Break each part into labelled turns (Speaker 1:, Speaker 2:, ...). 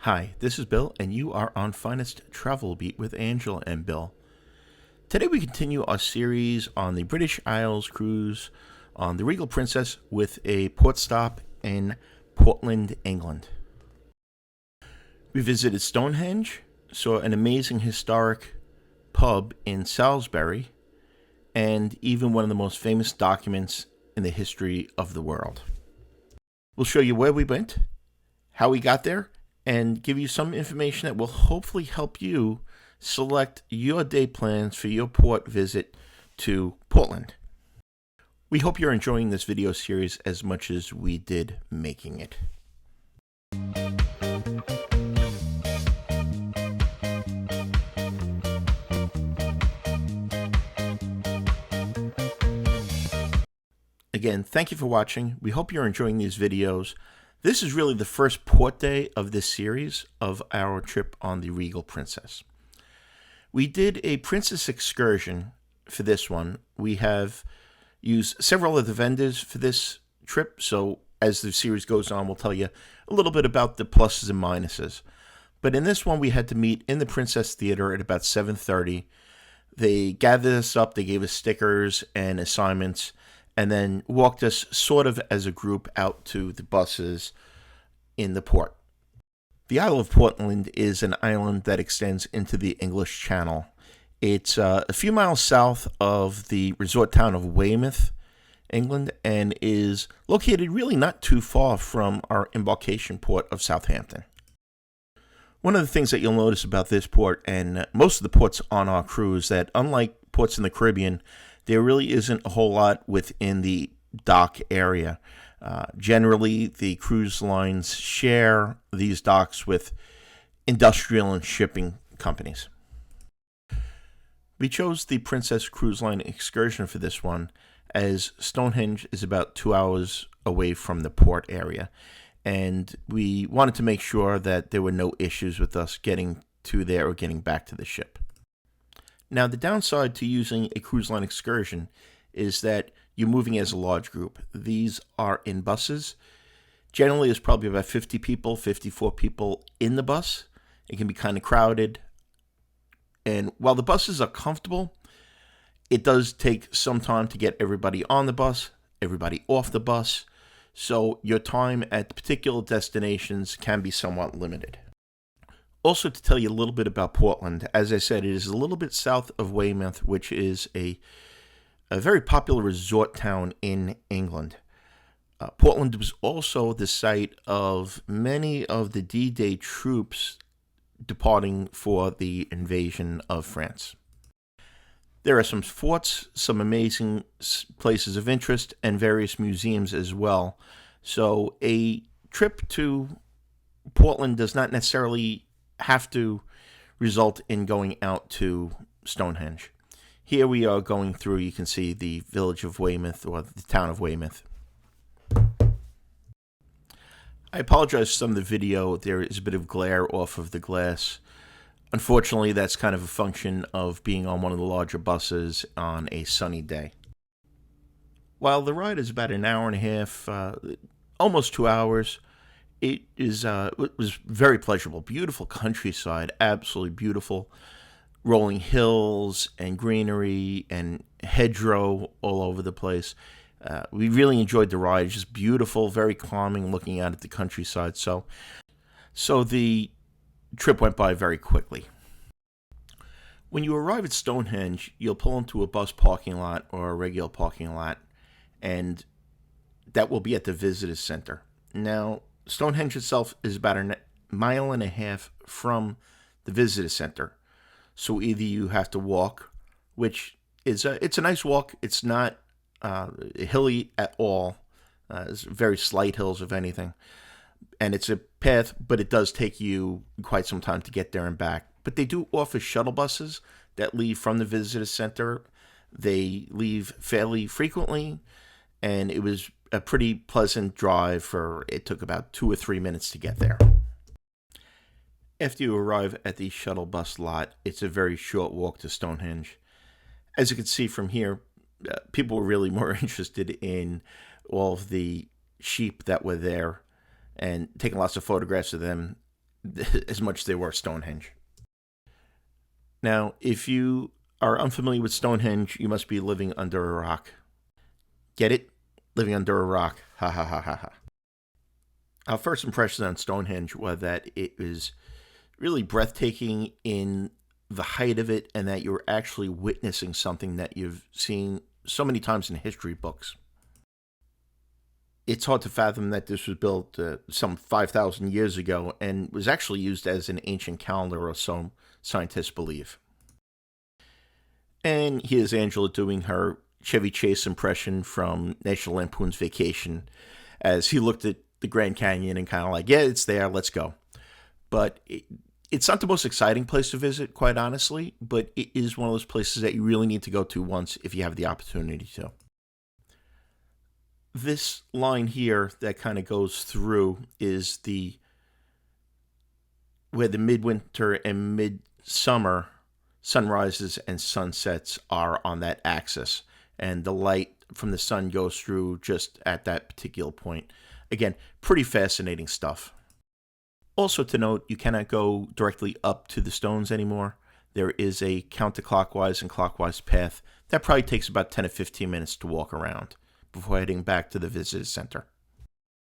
Speaker 1: Hi, this is Bill, and you are on Finest Travel Beat with Angela and Bill. Today we continue our series on the British Isles cruise on the Regal Princess with a port stop in Portland, England. We visited Stonehenge, saw an amazing historic pub in Salisbury, and even one of the most famous documents in the history of the world. We'll show you where we went, how we got there, and give you some information that will hopefully help you select your day plans for your port visit to Portland. We hope you're enjoying this video series as much as we did making it. Again, thank you for watching. We hope you're enjoying these videos. This is really the first port day of this series of our trip on the Regal Princess. We did a Princess excursion for this one. We have used several of the vendors for this trip, so as the series goes on, we'll tell you a little bit about the pluses and minuses. But in this one, we had to meet in the Princess Theater at about 7:30. They gathered us up, they gave us stickers and assignments, and then walked us sort of as a group out to the buses in the port. The Isle of Portland is an island that extends into the English Channel. It's a few miles south of the resort town of Weymouth, England, and is located really not too far from our embarkation port of Southampton. One of the things that you'll notice about this port and most of the ports on our cruise that unlike ports in the Caribbean, there really isn't a whole lot within the dock area. Generally, the cruise lines share these docks with industrial and shipping companies. We chose the Princess Cruise Line excursion for this one, as Stonehenge is about 2 hours away from the port area, and we wanted to make sure that there were no issues with us getting to there or getting back to the ship. Now, the downside to using a cruise line excursion is that you're moving as a large group. These are in buses. Generally, there's probably about 50 people, 54 people in the bus. It can be kind of crowded. And while the buses are comfortable, it does take some time to get everybody on the bus, everybody off the bus. So your time at particular destinations can be somewhat limited. Also, to tell you a little bit about Portland, as I said, it is a little bit south of Weymouth, which is a very popular resort town in England. Portland was also the site of many of the D-Day troops departing for the invasion of France. There are some forts, some amazing places of interest, and various museums as well. So a trip to Portland does not necessarily have to result in going out to Stonehenge. Here we are going through, you can see the village of Weymouth, or the town of Weymouth. I apologize for some of the video. There is a bit of glare off of the glass. Unfortunately, that's kind of a function of being on one of the larger buses on a sunny day. While the ride is about an hour and a half, almost 2 hours, it was very pleasurable. Beautiful countryside, absolutely beautiful. Rolling hills and greenery and hedgerow all over the place. We really enjoyed the ride. It's just beautiful, very calming looking out at the countryside. So the trip went by very quickly. When you arrive at Stonehenge, you'll pull into a bus parking lot or a regular parking lot, and that will be at the visitor center. Now, Stonehenge itself is about a mile and a half from the visitor center. So either you have to walk, which is it's a nice walk. It's not hilly at all. It's very slight hills, if anything. And it's a path, but it does take you quite some time to get there and back. But they do offer shuttle buses that leave from the visitor center. They leave fairly frequently, and it was a pretty pleasant drive. It took about 2 or 3 minutes to get there. After you arrive at the shuttle bus lot, it's a very short walk to Stonehenge. As you can see from here, people were really more interested in all of the sheep that were there and taking lots of photographs of them as much as they were Stonehenge. Now, if you are unfamiliar with Stonehenge, you must be living under a rock. Get it? Living under a rock. Ha ha ha ha ha. Our first impression on Stonehenge was that it was really breathtaking in the height of it, and that you're actually witnessing something that you've seen so many times in history books. It's hard to fathom that this was built some 5,000 years ago and was actually used as an ancient calendar, or so scientists believe. And here's Angela doing her Chevy Chase impression from National Lampoon's Vacation as he looked at the Grand Canyon and kind of like, yeah, it's there, let's go. But it's not the most exciting place to visit, quite honestly, but it is one of those places that you really need to go to once if you have the opportunity to. This line here that kind of goes through is where the midwinter and midsummer sunrises and sunsets are on that axis, and the light from the sun goes through just at that particular point. Again, pretty fascinating stuff. Also to note, you cannot go directly up to the stones anymore. There is a counterclockwise and clockwise path that probably takes about 10 to 15 minutes to walk around before heading back to the visitor center.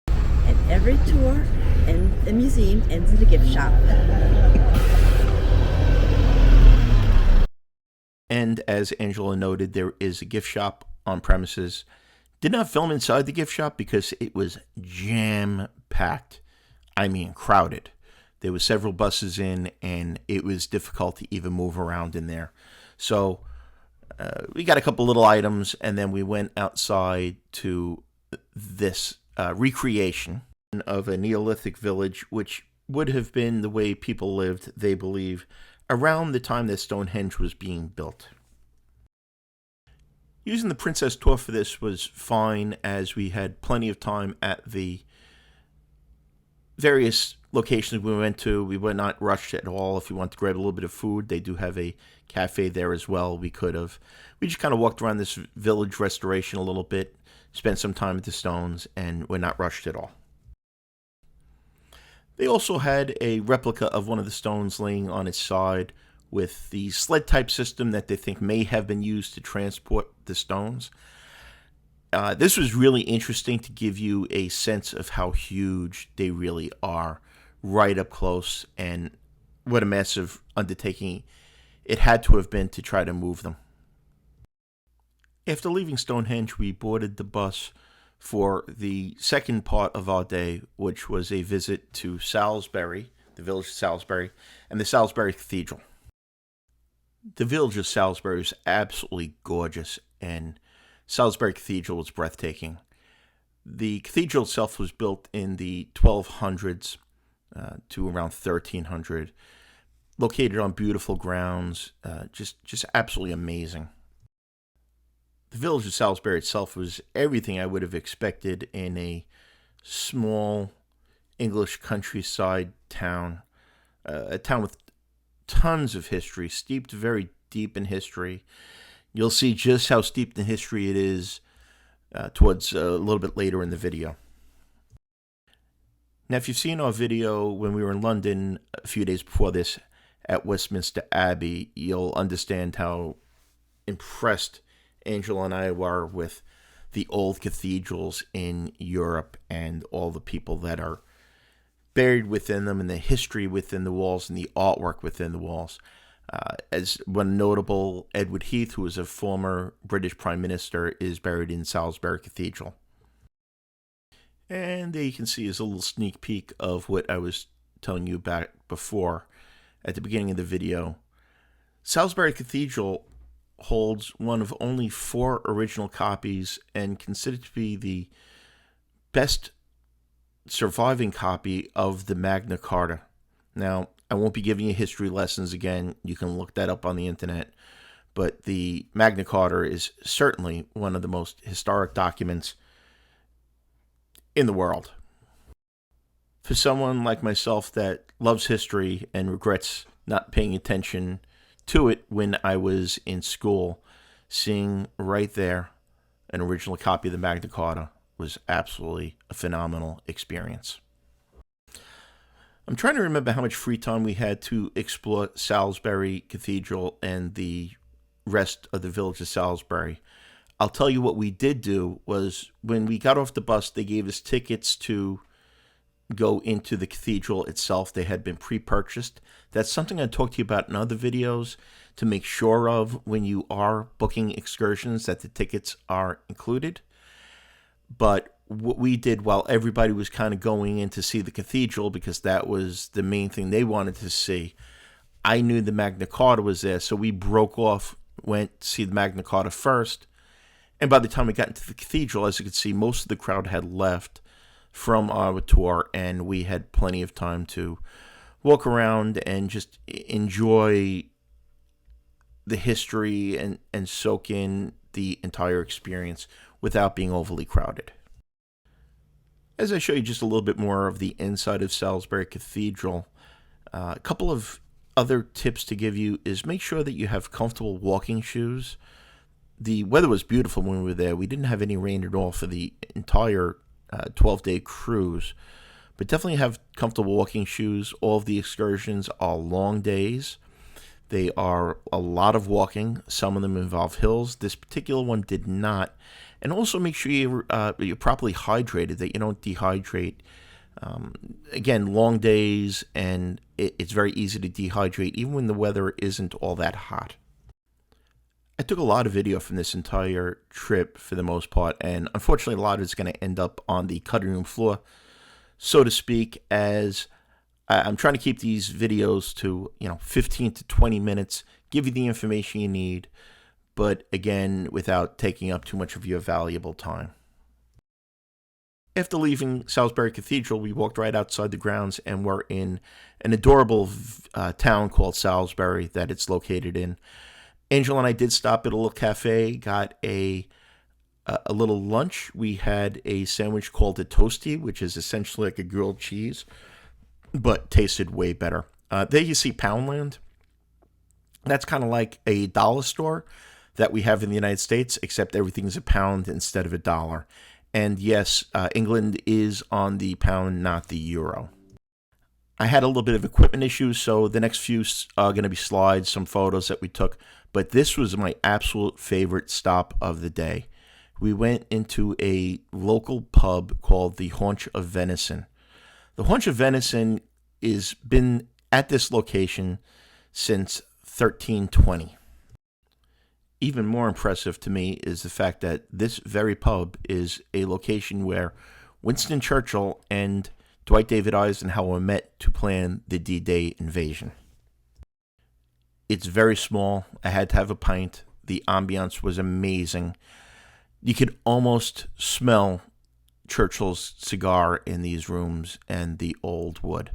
Speaker 2: And every tour in the museum ends in a gift shop.
Speaker 1: And as Angela noted, there is a gift shop on premises. Did not film inside the gift shop because it was jam-packed. I mean, crowded. There were several buses in, and it was difficult to even move around in there. So we got a couple little items, and then we went outside to this recreation of a Neolithic village, which would have been the way people lived, they believe, around the time that Stonehenge was being built. Using the Princess tour for this was fine, as we had plenty of time at the various locations we went to. We were not rushed at all. If we wanted to grab a little bit of food, they do have a cafe there as well. We could have. We just kind of walked around this village restoration a little bit, spent some time at the stones, and we're not rushed at all. They also had a replica of one of the stones laying on its side with the sled type system that they think may have been used to transport the stones. This was really interesting to give you a sense of how huge they really are, right up close, and what a massive undertaking it had to have been to try to move them. After leaving Stonehenge, we boarded the bus for the second part of our day, which was a visit to Salisbury, the village of Salisbury, and the Salisbury Cathedral. The village of Salisbury is absolutely gorgeous, and Salisbury Cathedral was breathtaking. The cathedral itself was built in the 1200s to around 1300, located on beautiful grounds, just absolutely amazing. The village of Salisbury itself was everything I would have expected in a small English countryside town, a town with tons of history, steeped very deep in history. You'll see just how steeped in history it is towards a little bit later in the video. Now, if you've seen our video when we were in London a few days before this at Westminster Abbey, you'll understand how impressed Angela and I were with the old cathedrals in Europe and all the people that are buried within them, and the history within the walls and the artwork within the walls. As one notable, Edward Heath, who was a former British Prime Minister, is buried in Salisbury Cathedral. And there you can see is a little sneak peek of what I was telling you about before at the beginning of the video. Salisbury Cathedral holds one of only 4 original copies and considered to be the best surviving copy of the Magna Carta. Now, I won't be giving you history lessons again. You can look that up on the internet. But the Magna Carta is certainly one of the most historic documents in the world. For someone like myself that loves history and regrets not paying attention to it when I was in school, seeing right there an original copy of the Magna Carta was absolutely a phenomenal experience. I'm trying to remember how much free time we had to explore Salisbury Cathedral and the rest of the village of Salisbury. I'll tell you what we did do was when we got off the bus, they gave us tickets to go into the cathedral itself. They had been pre-purchased. That's something I talked to you about in other videos to make sure of when you are booking excursions that the tickets are included. But what we did while everybody was kind of going in to see the cathedral, because that was the main thing they wanted to see, I knew the Magna Carta was there, so we broke off, went to see the Magna Carta first, and by the time we got into the cathedral, as you could see, most of the crowd had left from our tour, and we had plenty of time to walk around and just enjoy the history and soak in the entire experience without being overly crowded. As I show you just a little bit more of the inside of Salisbury Cathedral, a couple of other tips to give you is make sure that you have comfortable walking shoes. The weather was beautiful when we were there. We didn't have any rain at all for the entire 12-day cruise, but definitely have comfortable walking shoes. All of the excursions are long days. They are a lot of walking. Some of them involve hills. This particular one did not. And also make sure you're properly hydrated, that you don't dehydrate. Again, long days, and it's very easy to dehydrate, even when the weather isn't all that hot. I took a lot of video from this entire trip for the most part, and unfortunately a lot of it's going to end up on the cutting room floor, so to speak, as I'm trying to keep these videos to 15 to 20 minutes, give you the information you need, but again, without taking up too much of your valuable time. After leaving Salisbury Cathedral, we walked right outside the grounds and were in an adorable town called Salisbury that it's located in. Angel and I did stop at a little cafe, got a little lunch. We had a sandwich called a toasty, which is essentially like a grilled cheese, but tasted way better. There you see Poundland. That's kind of like a dollar store that we have in the United States, except everything's a pound instead of a dollar. And yes, England is on the pound, not the euro. I had a little bit of equipment issues, so the next few are going to be slides, some photos that we took. But this was my absolute favorite stop of the day. We went into a local pub called the Hunch of Venison. The Hunch of Venison has been at this location since 1320. Even more impressive to me is the fact that this very pub is a location where Winston Churchill and Dwight David Eisenhower met to plan the D-Day invasion. It's very small. I had to have a pint. The ambiance was amazing. You could almost smell Churchill's cigar in these rooms and the old wood.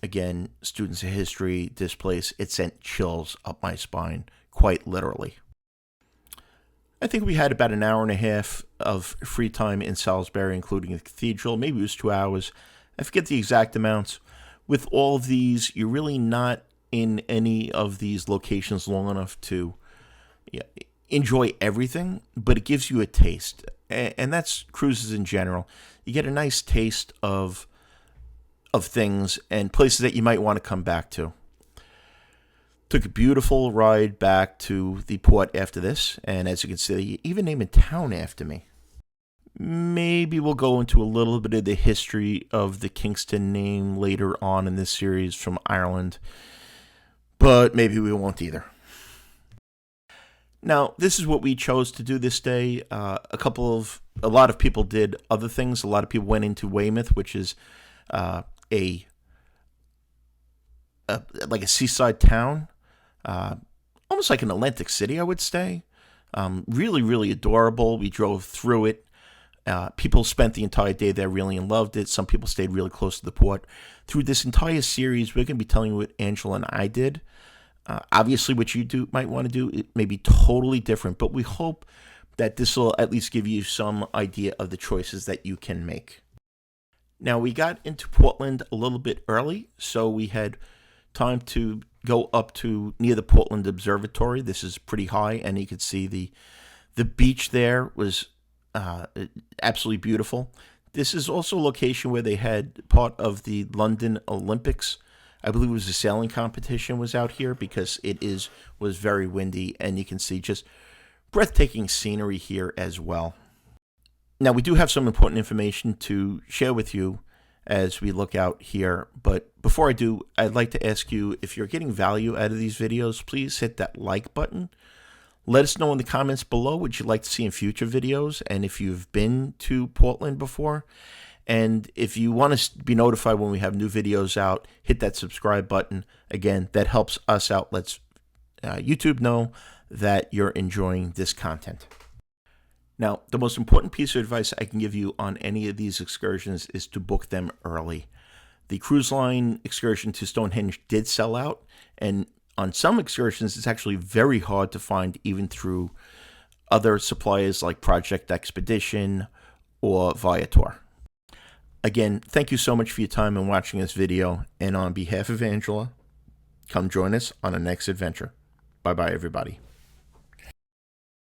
Speaker 1: Again, students of history, this place, it sent chills up my spine, quite literally. I think we had about an hour and a half of free time in Salisbury, including the cathedral. Maybe it was 2 hours. I forget the exact amounts. With all of these, you're really not in any of these locations long enough to enjoy everything, but it gives you a taste. And that's cruises in general. You get a nice taste of things and places that you might want to come back to. Took a beautiful ride back to the port after this, and as you can see, you even named a town after me. Maybe we'll go into a little bit of the history of the Kingston name later on in this series from Ireland, but maybe we won't either. Now, this is what we chose to do this day. A lot of people did other things. A lot of people went into Weymouth, which is like a seaside town, almost like an Atlantic City, I would say. Really, really adorable. We drove through it. People spent the entire day there really and loved it. Some people stayed really close to the port. Through this entire series, we're going to be telling you what Angela and I did. Obviously, what you might want to do, it may be totally different, but we hope that this will at least give you some idea of the choices that you can make. Now, we got into Portland a little bit early, so we had time to go up to near the Portland Observatory. This is pretty high, and you could see the beach there was absolutely beautiful. This is also a location where they had part of the London Olympics. I believe it was a sailing competition was out here because was very windy, and you can see just breathtaking scenery here as well. Now, we do have some important information to share with you as we look out here, but before I do, I'd like to ask you, if you're getting value out of these videos, please hit that like button. Let us know in the comments below what you'd like to see in future videos, and if you've been to Portland before. And if you want to be notified when we have new videos out, hit that subscribe button. Again, that helps us out. Lets YouTube know that you're enjoying this content. Now, the most important piece of advice I can give you on any of these excursions is to book them early. The cruise line excursion to Stonehenge did sell out, and on some excursions, it's actually very hard to find even through other suppliers like Project Expedition or Viator. Again, thank you so much for your time in watching this video, and on behalf of Angela, come join us on our next adventure. Bye-bye, everybody.